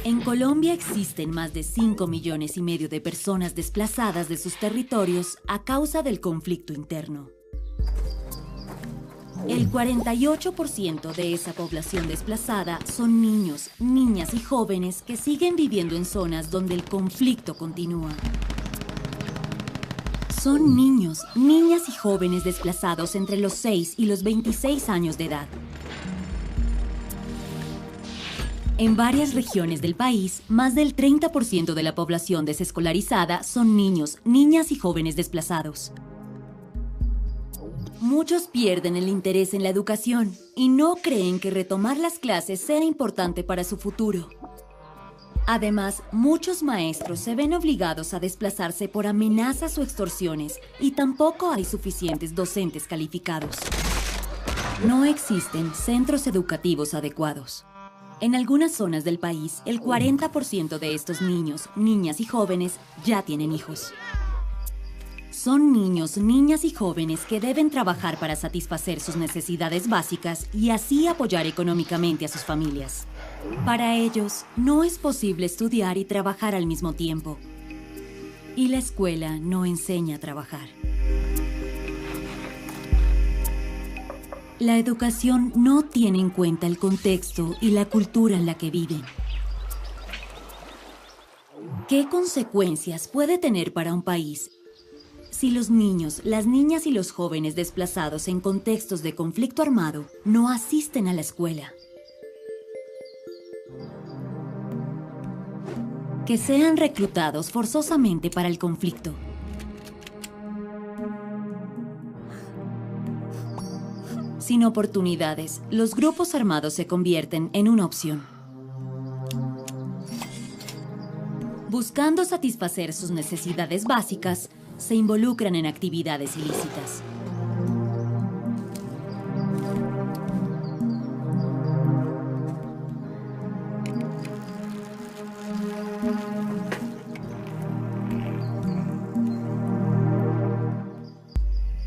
En Colombia existen más de 5,5 millones de personas desplazadas de sus territorios a causa del conflicto interno. El 48% de esa población desplazada son niños, niñas y jóvenes que siguen viviendo en zonas donde el conflicto continúa. Son niños, niñas y jóvenes desplazados entre los 6 y los 26 años de edad. En varias regiones del país, más del 30% de la población desescolarizada son niños, niñas y jóvenes desplazados. Muchos pierden el interés en la educación y no creen que retomar las clases sea importante para su futuro. Además, muchos maestros se ven obligados a desplazarse por amenazas o extorsiones y tampoco hay suficientes docentes calificados. No existen centros educativos adecuados. En algunas zonas del país, el 40% de estos niños, niñas y jóvenes ya tienen hijos. Son niños, niñas y jóvenes que deben trabajar para satisfacer sus necesidades básicas y así apoyar económicamente a sus familias. Para ellos, no es posible estudiar y trabajar al mismo tiempo. Y la escuela no enseña a trabajar. La educación no tiene en cuenta el contexto y la cultura en la que viven. ¿Qué consecuencias puede tener para un país si los niños, las niñas y los jóvenes desplazados en contextos de conflicto armado no asisten a la escuela? Que sean reclutados forzosamente para el conflicto. Sin oportunidades, los grupos armados se convierten en una opción. Buscando satisfacer sus necesidades básicas, se involucran en actividades ilícitas.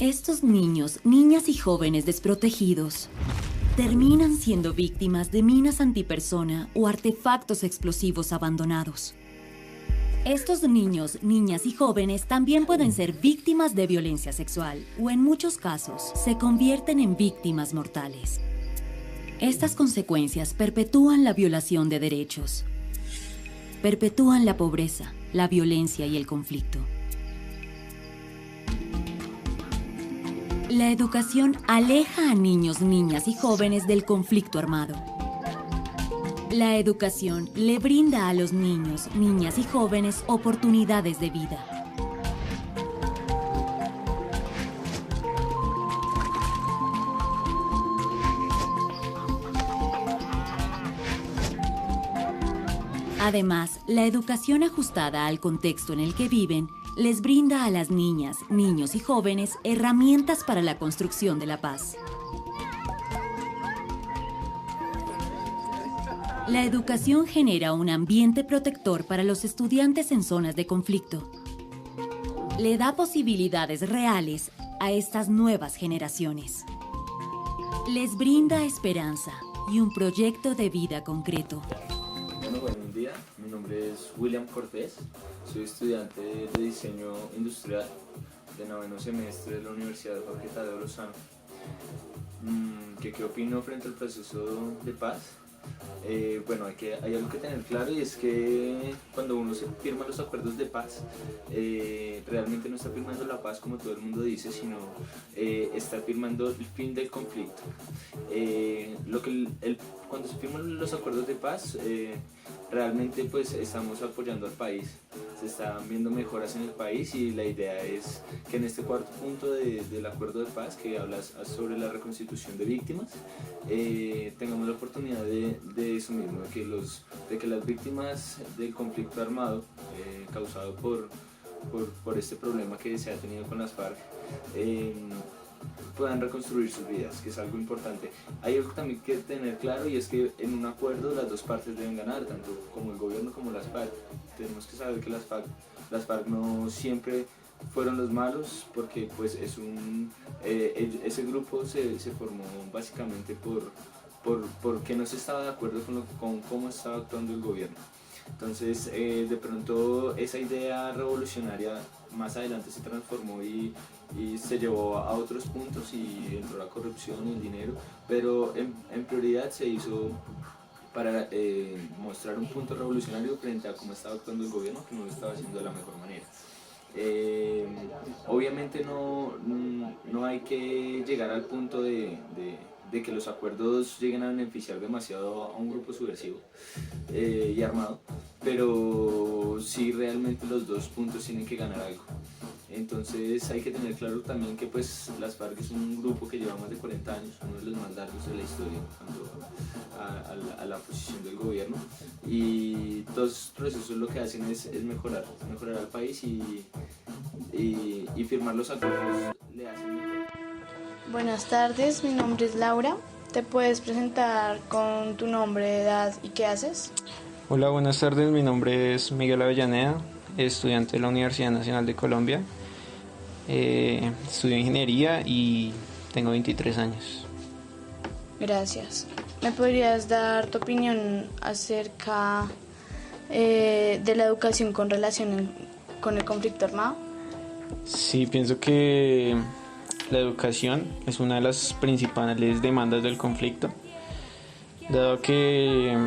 Estos niños, niñas y jóvenes desprotegidos terminan siendo víctimas de minas antipersona o artefactos explosivos abandonados. Estos niños, niñas y jóvenes también pueden ser víctimas de violencia sexual o en muchos casos se convierten en víctimas mortales. Estas consecuencias perpetúan la violación de derechos, perpetúan la pobreza, la violencia y el conflicto. La educación aleja a niños, niñas y jóvenes del conflicto armado. La educación le brinda a los niños, niñas y jóvenes oportunidades de vida. Además, la educación ajustada al contexto en el que viven les brinda a las niñas, niños y jóvenes herramientas para la construcción de la paz. La educación genera un ambiente protector para los estudiantes en zonas de conflicto. Le da posibilidades reales a estas nuevas generaciones. Les brinda esperanza y un proyecto de vida concreto. Bueno, buen día. Mi nombre es William Cortés. Soy estudiante de diseño industrial de 9º semestre de la Universidad Jorge Tadeo Lozano. ¿Qué opino frente al proceso de paz? Bueno, hay algo que tener claro y es que cuando uno se firma los acuerdos de paz, realmente no está firmando la paz como todo el mundo dice, sino está firmando el fin del conflicto. Cuando se firman los acuerdos de paz, realmente pues estamos apoyando al país, se están viendo mejoras en el país y la idea es que en este cuarto punto del acuerdo de paz que habla sobre la reconstitución de víctimas, tengamos la oportunidad de eso mismo, de que las víctimas del conflicto armado causado por este problema que se ha tenido con las FARC puedan reconstruir sus vidas, que es algo importante. Hay algo también que tener claro y es que en un acuerdo las dos partes deben ganar, tanto como el gobierno como las FARC. Tenemos que saber que las FARC no siempre fueron los malos, porque pues ese grupo se formó básicamente porque no se estaba de acuerdo con cómo estaba actuando el gobierno. Entonces, de pronto esa idea revolucionaria más adelante se transformó y se llevó a otros puntos y entró la corrupción y el dinero, pero en prioridad se hizo para mostrar un punto revolucionario frente a cómo estaba actuando el gobierno, que no lo estaba haciendo de la mejor manera. Obviamente no hay que llegar al punto de que los acuerdos lleguen a beneficiar demasiado a un grupo subversivo y armado, pero sí realmente los dos puntos tienen que ganar algo. Entonces hay que tener claro también que pues las FARC es un grupo que lleva más de 40 años, uno de los más largos de la historia a la posición del gobierno, y todos esos procesos lo que hacen es mejorar al país y firmar los acuerdos le hacen mejor. Buenas tardes, mi nombre es Laura. ¿Te puedes presentar con tu nombre, edad y qué haces? Hola, buenas tardes, mi nombre es Miguel Avellaneda, estudiante de la Universidad Nacional de Colombia. Estudio ingeniería y tengo 23 años. Gracias. ¿Me podrías dar tu opinión acerca de la educación con relación con el conflicto armado? Sí, pienso que la educación es una de las principales demandas del conflicto, dado que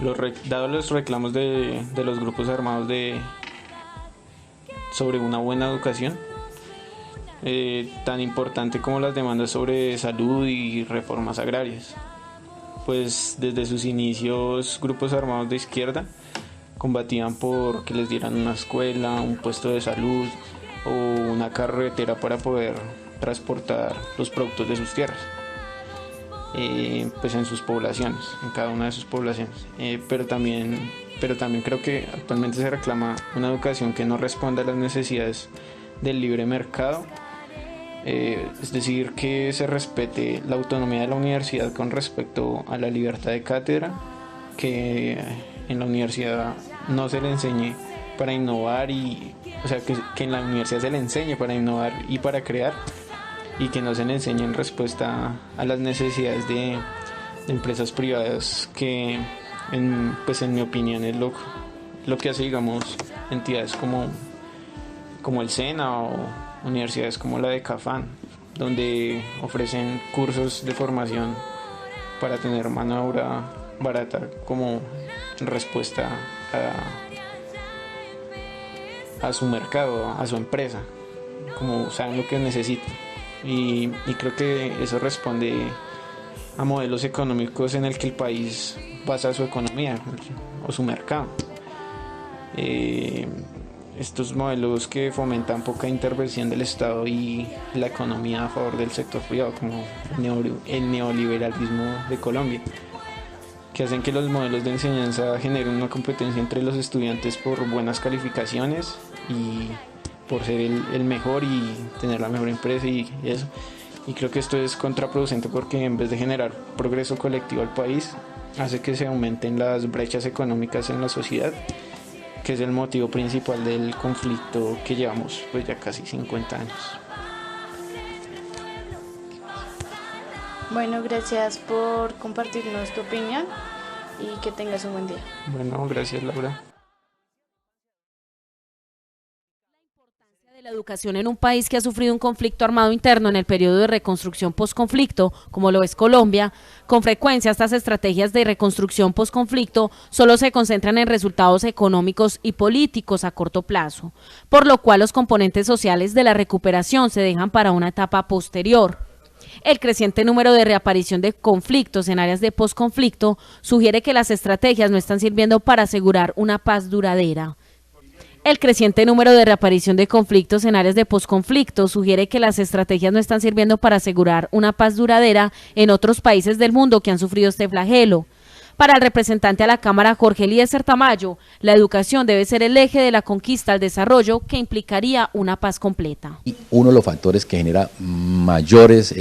los reclamos de los grupos armados sobre una buena educación, tan importante como las demandas sobre salud y reformas agrarias. Pues desde sus inicios, grupos armados de izquierda combatían por que les dieran una escuela, un puesto de salud o una carretera para poder transportar los productos de sus tierras, pues en sus poblaciones, en cada una de sus poblaciones. Pero también creo que actualmente se reclama una educación que no responda a las necesidades del libre mercado, es decir, que se respete la autonomía de la universidad con respecto a la libertad de cátedra, que en la universidad no se le enseñe para innovar, que en la universidad se le enseñe para innovar y para crear, y que no se le enseñe en respuesta a las necesidades de empresas privadas, que en mi opinión es lo que hace, digamos, entidades como el SENA o universidades como la de CAFAN, donde ofrecen cursos de formación para tener mano de obra barata como respuesta a su mercado, a su empresa, como saben lo que necesitan. Y creo que eso responde a modelos económicos en el que el país basa su economía o su mercado. Estos modelos que fomentan poca intervención del Estado y la economía a favor del sector privado, como el neoliberalismo de Colombia, que hacen que los modelos de enseñanza generen una competencia entre los estudiantes por buenas calificaciones y por ser el mejor y tener la mejor empresa y eso. Y creo que esto es contraproducente porque en vez de generar progreso colectivo al país, hace que se aumenten las brechas económicas en la sociedad, que es el motivo principal del conflicto que llevamos pues ya casi 50 años. Bueno, gracias por compartirnos tu opinión y que tengas un buen día. Bueno, gracias, Laura. La educación en un país que ha sufrido un conflicto armado interno en el periodo de reconstrucción posconflicto, como lo es Colombia, con frecuencia estas estrategias de reconstrucción posconflicto solo se concentran en resultados económicos y políticos a corto plazo, por lo cual los componentes sociales de la recuperación se dejan para una etapa posterior. El creciente número de reaparición de conflictos en áreas de posconflicto sugiere que las estrategias no están sirviendo para asegurar una paz duradera. El creciente número de reaparición de conflictos en áreas de posconflicto sugiere que las estrategias no están sirviendo para asegurar una paz duradera en otros países del mundo que han sufrido este flagelo. Para el representante a la Cámara, Jorge Eliezer Tamayo, la educación debe ser el eje de la conquista al desarrollo que implicaría una paz completa. Uno de los factores que genera mayores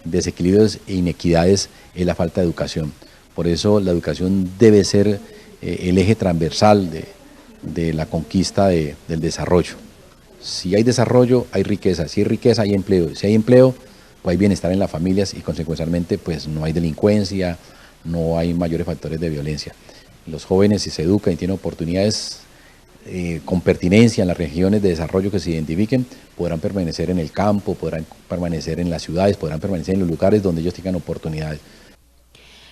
desequilibrios e inequidades es la falta de educación. Por eso la educación debe ser el eje transversal de la conquista del desarrollo. Si hay desarrollo, hay riqueza. Si hay riqueza, hay empleo. Si hay empleo, pues hay bienestar en las familias y consecuencialmente pues no hay delincuencia, no hay mayores factores de violencia. Los jóvenes, si se educan y tienen oportunidades con pertinencia en las regiones de desarrollo que se identifiquen, podrán permanecer en el campo, podrán permanecer en las ciudades, podrán permanecer en los lugares donde ellos tengan oportunidades.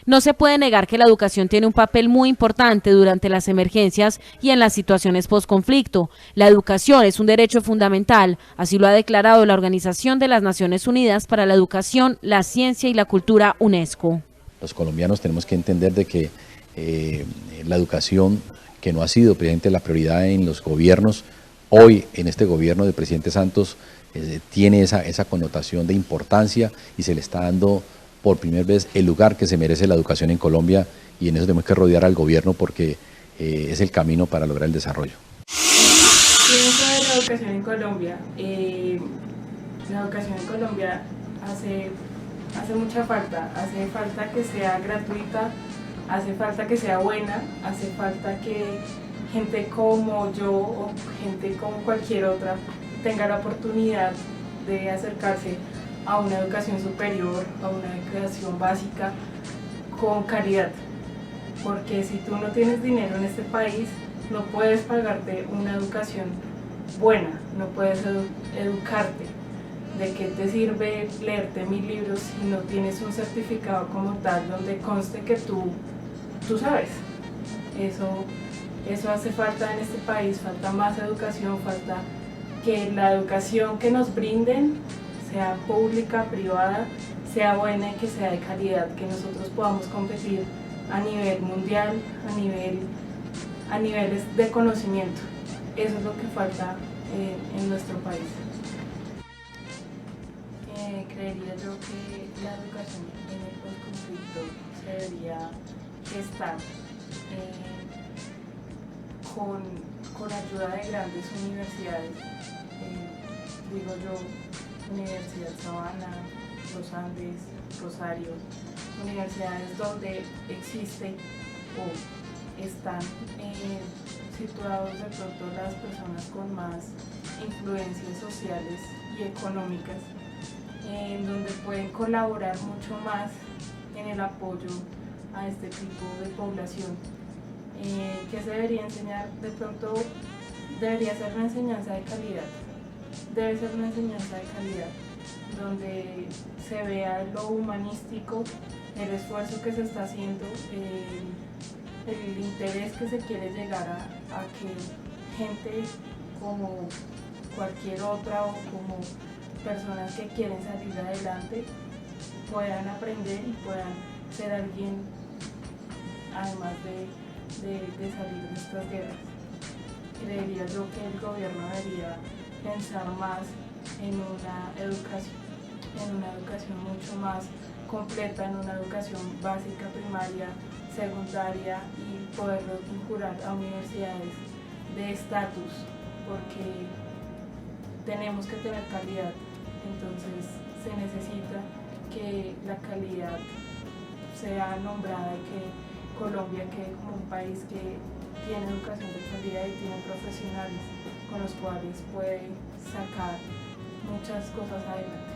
No se puede negar que la educación tiene un papel muy importante durante las emergencias y en las situaciones post-conflicto. La educación es un derecho fundamental, así lo ha declarado la Organización de las Naciones Unidas para la Educación, la Ciencia y la Cultura, UNESCO. Los colombianos tenemos que entender de que la educación, que no ha sido precisamente la prioridad en los gobiernos, hoy en este gobierno del presidente Santos tiene esa connotación de importancia y se le está dando por primera vez el lugar que se merece la educación en Colombia, y en eso tenemos que rodear al gobierno porque es el camino para lograr el desarrollo. Pienso de la educación en Colombia. La educación en Colombia hace mucha falta. Hace falta que sea gratuita, hace falta que sea buena, hace falta que gente como yo o gente como cualquier otra tenga la oportunidad de acercarse a una educación superior, a una educación básica con calidad. Porque si tú no tienes dinero en este país, no puedes pagarte una educación buena, no puedes educarte. ¿De qué te sirve leerte 1000 libros si no tienes un certificado como tal donde conste que tú sabes? Eso hace falta en este país, falta más educación, falta que la educación que nos brinden sea pública, privada, sea buena y que sea de calidad, que nosotros podamos competir a nivel mundial, a niveles de conocimiento. Eso es lo que falta en nuestro país. Creería yo que la educación en el postconflicto se debería gestar con ayuda de grandes universidades, digo yo, Universidad Sabana, Los Andes, Rosario, universidades donde existe o están situados de pronto las personas con más influencias sociales y económicas, donde pueden colaborar mucho más en el apoyo a este tipo de población. ¿Qué se debería enseñar? De pronto debería ser una enseñanza de calidad. Debe ser una enseñanza de calidad, donde se vea lo humanístico, el esfuerzo que se está haciendo, el interés que se quiere llegar a que gente como cualquier otra o como personas que quieren salir adelante puedan aprender y puedan ser alguien además de salir de estas guerras. Creería yo que el gobierno debería pensar más en una educación mucho más completa, en una educación básica, primaria, secundaria, y poderlo vincular a universidades de estatus, porque tenemos que tener calidad. Entonces se necesita que la calidad sea nombrada y que Colombia quede como un país que tiene educación de calidad y tiene profesionales con los cuales puede sacar muchas cosas adelante.